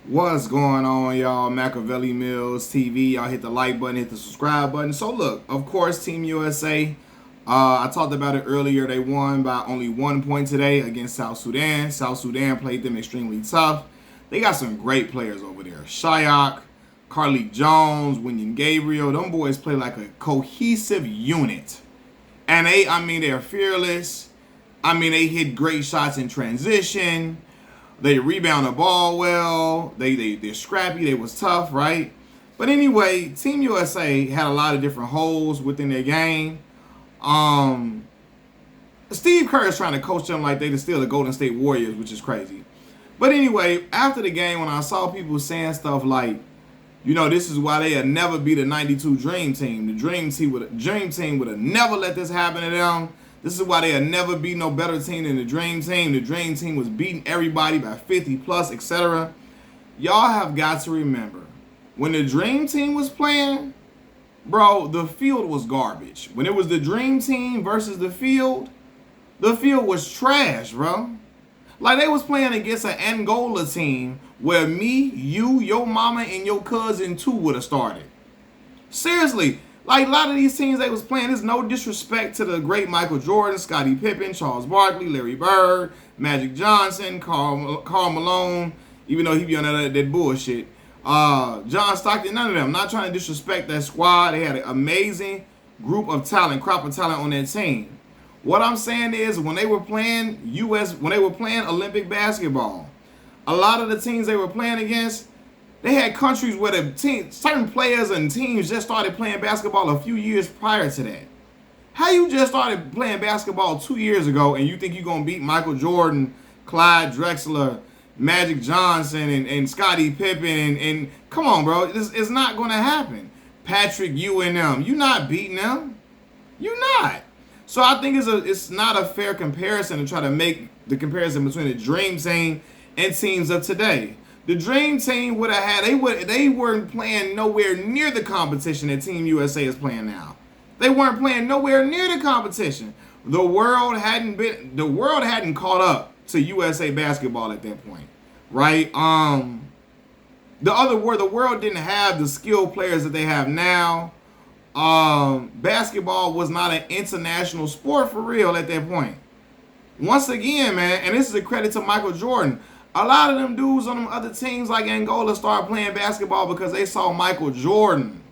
What's going on, y'all? Machiavelli Mills TV. Y'all hit the like button, hit the subscribe button. So look, of course, Team USA. I talked about it earlier. They won by only 1 point today against South Sudan. South Sudan played them extremely tough. They got some great players over there. Shayak, Carlik Jones, William Gabriel. Them boys play like a cohesive unit. And they're fearless. They hit great shots in transition. They rebound the ball well. They're scrappy. They was tough, right? But anyway, Team USA had a lot of different holes within their game. Steve Kerr is trying to coach them like they're still the Golden State Warriors, which is crazy. But anyway, after the game, when I saw people saying stuff like, this is why they'll never be the '92 Dream Team. The Dream Team would have never let this happen to them. This is why they'll never be no better team than the Dream Team. The Dream Team was beating everybody by 50 plus, etc. Y'all have got to remember, when the Dream Team was playing, bro, the field was garbage. When it was the Dream Team versus the field was trash, bro. Like they was playing against an Angola team where me, you, your mama, and your cousin too would have started. Seriously. Like a lot of these teams they was playing, there's no disrespect to the great Michael Jordan, Scottie Pippen, Charles Barkley, Larry Bird, Magic Johnson, Karl Malone, even though he be on that bullshit. John Stockton, none of them. Not trying to disrespect that squad. They had an amazing crop of talent on that team. What I'm saying is when they were playing Olympic basketball, a lot of the teams they were playing against, they had countries where certain players and teams just started playing basketball a few years prior to that. How you just started playing basketball 2 years ago and you think you're going to beat Michael Jordan, Clyde Drexler, Magic Johnson, and Scottie Pippen, and come on, bro. It's not going to happen. Patrick Ewing, them. You're not beating them. You're not. So I think it's not a fair comparison to try to make the comparison between the Dream Team and teams of today. The Dream Team would have had, they weren't playing nowhere near the competition that Team USA is playing now. They weren't playing nowhere near the competition. The world hadn't caught up to USA basketball at that point, right? The world didn't have the skilled players that they have now. Basketball was not an international sport for real at that point. Once again, man, and this is a credit to Michael Jordan. A lot of them dudes on them other teams like Angola started playing basketball because they saw Michael Jordan.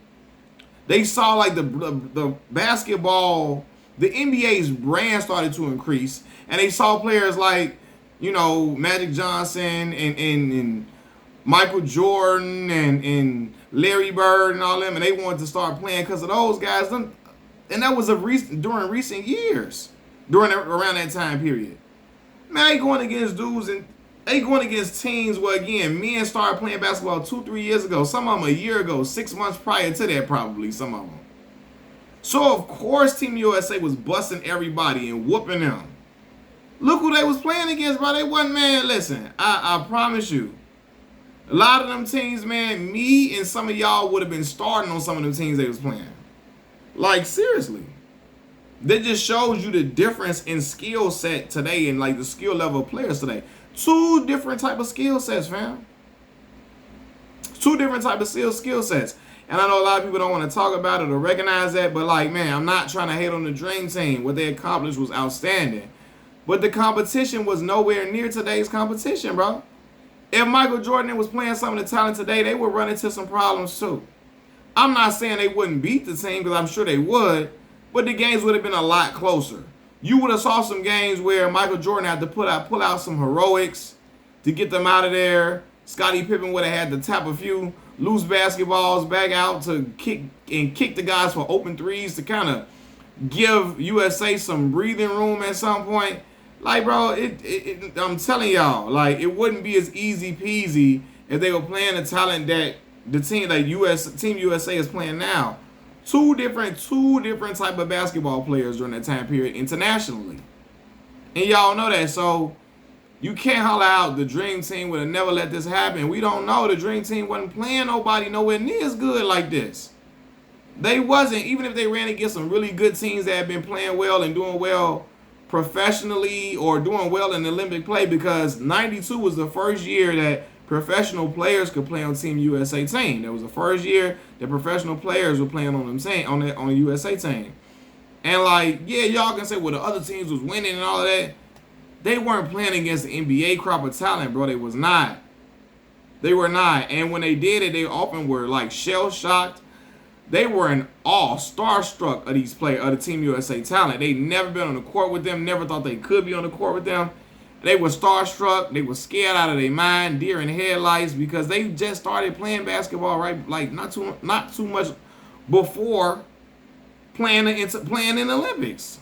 They saw like the basketball, the NBA's brand started to increase, and they saw players like, Magic Johnson and Michael Jordan and Larry Bird and all them, and they wanted to start playing because of those guys. And that was during recent years, around that time period. Man, they going against dudes and they going against teams where, again, men started playing basketball 2-3 years ago. Some of them a year ago, 6 months prior to that, probably, some of them. So, of course, Team USA was busting everybody and whooping them. Look who they was playing against, bro. They wasn't, man, listen, I promise you. A lot of them teams, man, me and some of y'all would have been starting on some of them teams they was playing. Like, seriously. That just shows you the difference in skill set today and, like, the skill level of players today. 2 different type of skill sets, fam. 2 different type of skill sets. And I know a lot of people don't want to talk about it or recognize that, but like, man, I'm not trying to hate on the Dream Team. What they accomplished was outstanding. But the competition was nowhere near today's competition, bro. If Michael Jordan was playing some of the talent today, they would run into some problems too. I'm not saying they wouldn't beat the team, because I'm sure they would, but the games would have been a lot closer. You would have saw some games where Michael Jordan had to pull out some heroics to get them out of there. Scottie Pippen would have had to tap a few loose basketballs back out to kick the guys for open threes to kind of give USA some breathing room at some point. Like, bro, I'm telling y'all, like, it wouldn't be as easy peasy if they were playing the talent that the team like Team USA is playing now. Two different type of basketball players during that time period internationally. And y'all know that. So you can't holler out the Dream Team would have never let this happen. We don't know. The Dream Team wasn't playing nobody nowhere near as good like this. They wasn't. Even if they ran against some really good teams that had been playing well and doing well professionally or doing well in Olympic play, because 92 was the first year that professional players could play on Team USA team. That was the first year that professional players were playing on them team, on the USA team. And like, yeah, y'all can say, well, the other teams was winning and all of that. They weren't playing against the NBA crop of talent, bro. They was not. They were not. And when they did it, they often were like shell shocked. They were in awe, starstruck of these players, of the Team USA talent. They never been on the court with them, never thought they could be on the court with them. They were starstruck. They were scared out of their mind, deer in headlights, because they just started playing basketball, right? Like not too much before playing in the Olympics.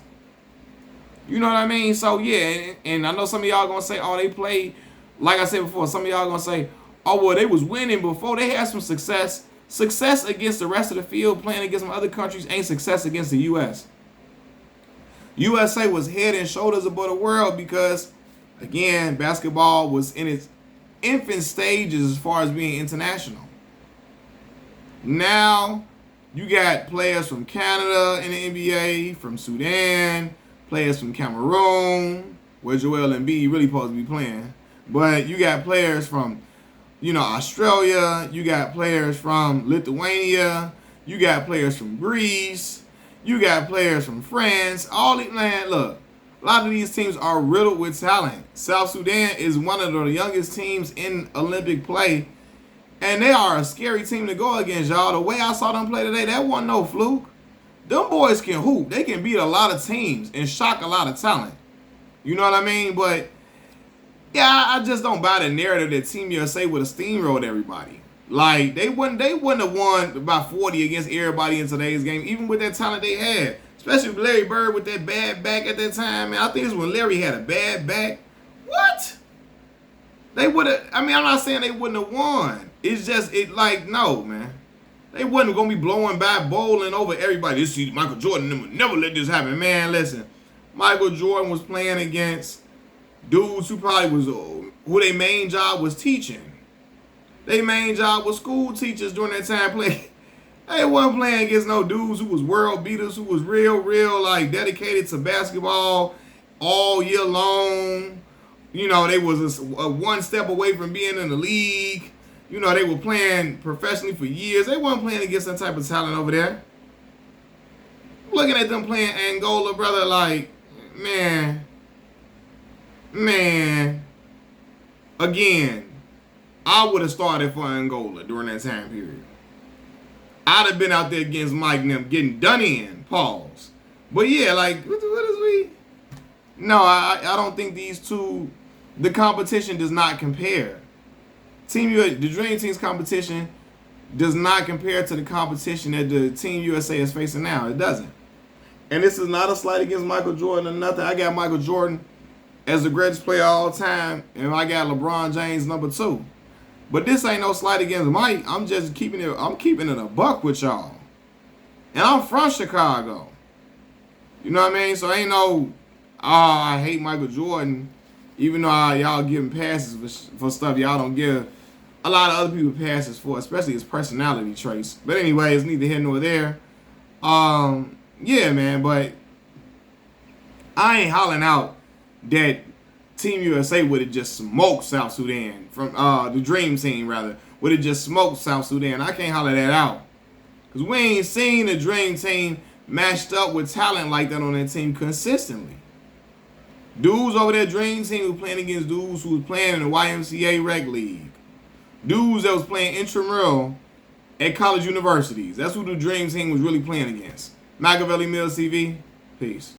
You know what I mean? So yeah, and I know some of y'all gonna say, oh, they played, like I said before, some of y'all gonna say, oh, well, they was winning before. They had some success. Success against the rest of the field, playing against some other countries, ain't success against the U.S. USA was head and shoulders above the world because, again, basketball was in its infant stages as far as being international. Now, you got players from Canada in the NBA, from Sudan, players from Cameroon, where Joel Embiid really supposed to be playing. But you got players from, Australia, you got players from Lithuania, you got players from Greece, you got players from France. Look, a lot of these teams are riddled with talent. South Sudan is one of the youngest teams in Olympic play, and they are a scary team to go against, y'all. The way I saw them play today, that wasn't no fluke. Them boys can hoop. They can beat a lot of teams and shock a lot of talent. You know what I mean? But yeah, I just don't buy the narrative that Team USA would have steamrolled everybody. Like, they wouldn't have won by 40 against everybody in today's game, even with that talent they had. Especially with Larry Bird with that bad back at that time, man. I think it's when Larry had a bad back. What? They would have, I'm not saying they wouldn't have won. It's just, no, man. They wasn't going to be blowing by, bowling over everybody. This see, Michael Jordan would never let this happen. Man, listen. Michael Jordan was playing against dudes who probably was, who their main job was teaching. Their main job was school teachers during that time playing. They wasn't playing against no dudes who was world beaters, who was real, like, dedicated to basketball all year long. They was a one step away from being in the league. They were playing professionally for years. They weren't playing against that type of talent over there. Looking at them playing Angola, brother, like, man. Again, I would have started for Angola during that time period. I'd have been out there against Mike and them getting done in. Pause. But yeah, like, what is we? No, I don't think these two, the competition does not compare. The Dream Team's competition does not compare to the competition that the Team USA is facing now. It doesn't. And this is not a slight against Michael Jordan or nothing. I got Michael Jordan as the greatest player of all time, and I got LeBron James number 2. But this ain't no slight against Mike. I'm keeping it a buck with y'all. And I'm from Chicago. You know what I mean? So ain't no, I hate Michael Jordan, even though y'all give him passes for stuff y'all don't give a lot of other people passes for, especially his personality traits. But anyway, it's neither here nor there. Yeah, man, but I ain't hollering out that Team USA would have just smoked South Sudan, from the Dream Team, rather, would have just smoked South Sudan. I can't holler that out. Because we ain't seen the Dream Team matched up with talent like that on that team consistently. Dudes over there, Dream Team, was playing against dudes who was playing in the YMCA Rec League. Dudes that was playing intramural at college universities. That's who the Dream Team was really playing against. Machiavelli Mills TV, peace.